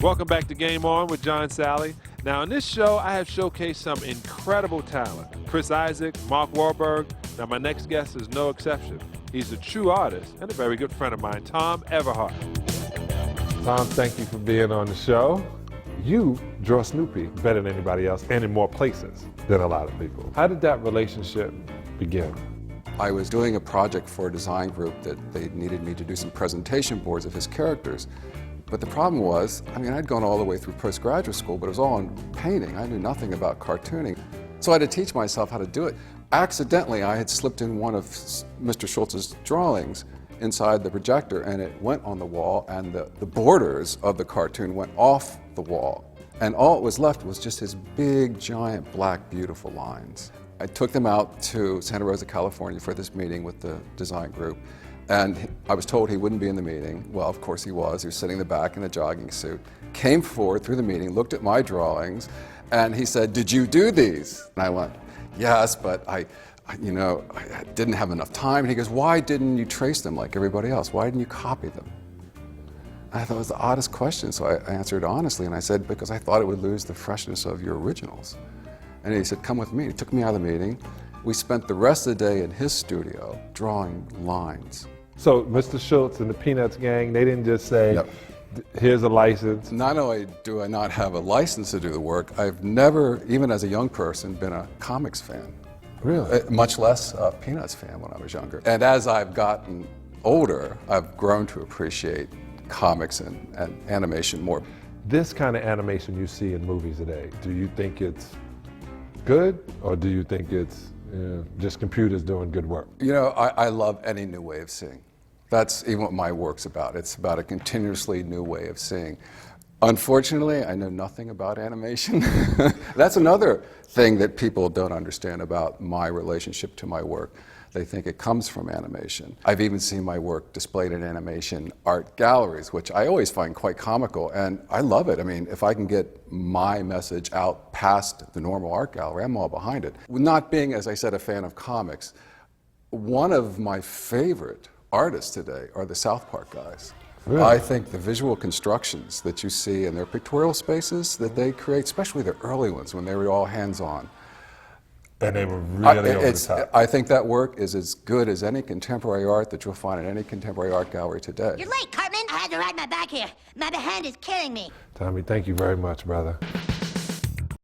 Welcome back to Game On with John Salley. Now, in this show, I have showcased some incredible talent. Chris Isaac, Mark Wahlberg. Now, my next guest is no exception. He's a true artist and a very good friend of mine, Tom Everhart. Tom, thank you for being on the show. You draw Snoopy better than anybody else and in more places than a lot of people. How did that relationship begin? I was doing a project for a design group that they needed me to do some presentation boards of his characters. But the problem was, I'd gone all the way through postgraduate school, but it was all in painting. I knew nothing about cartooning. So I had to teach myself how to do it. Accidentally, I had slipped in one of Mr. Schultz's drawings inside the projector, and it went on the wall, and the borders of the cartoon went off the wall. And all it was left was just his big, giant, black, beautiful lines. I took them out to Santa Rosa, California for this meeting with the design group. And I was told he wouldn't be in the meeting. Well, of course he was. He was sitting in the back in a jogging suit. Came forward through the meeting, looked at my drawings, and he said, "Did you do these?" And I went, "Yes, but I didn't have enough time." And he goes, "Why didn't you trace them like everybody else? Why didn't you copy them?" And I thought it was the oddest question, so I answered honestly, and I said, "Because I thought it would lose the freshness of your originals." And he said, "Come with me." He took me out of the meeting. We spent the rest of the day in his studio drawing lines. So Mr. Schultz and the Peanuts gang, they didn't just say, Yep. Here's a license. Not only do I not have a license to do the work, I've never, even as a young person, been a comics fan. Really? Much less a Peanuts fan when I was younger. And as I've gotten older, I've grown to appreciate comics and animation more. This kind of animation you see in movies today, do you think it's good, or do you think it's just computers doing good work? I love any new way of seeing. That's even what my work's about. It's about a continuously new way of seeing. Unfortunately, I know nothing about animation. That's another thing that people don't understand about my relationship to my work. They think it comes from animation. I've even seen my work displayed in animation art galleries, which I always find quite comical, and I love it. If I can get my message out past the normal art gallery, I'm all behind it. Not being, as I said, a fan of comics, one of my favorite artists today are the South Park guys. Really? I think the visual constructions that you see in their pictorial spaces that they create, especially the early ones when they were all hands-on, and they were really over the top. I think that work is as good as any contemporary art that you'll find in any contemporary art gallery today. You're late, Cartman. I had to ride my back here. My hand is killing me. Tommy, thank you very much, brother.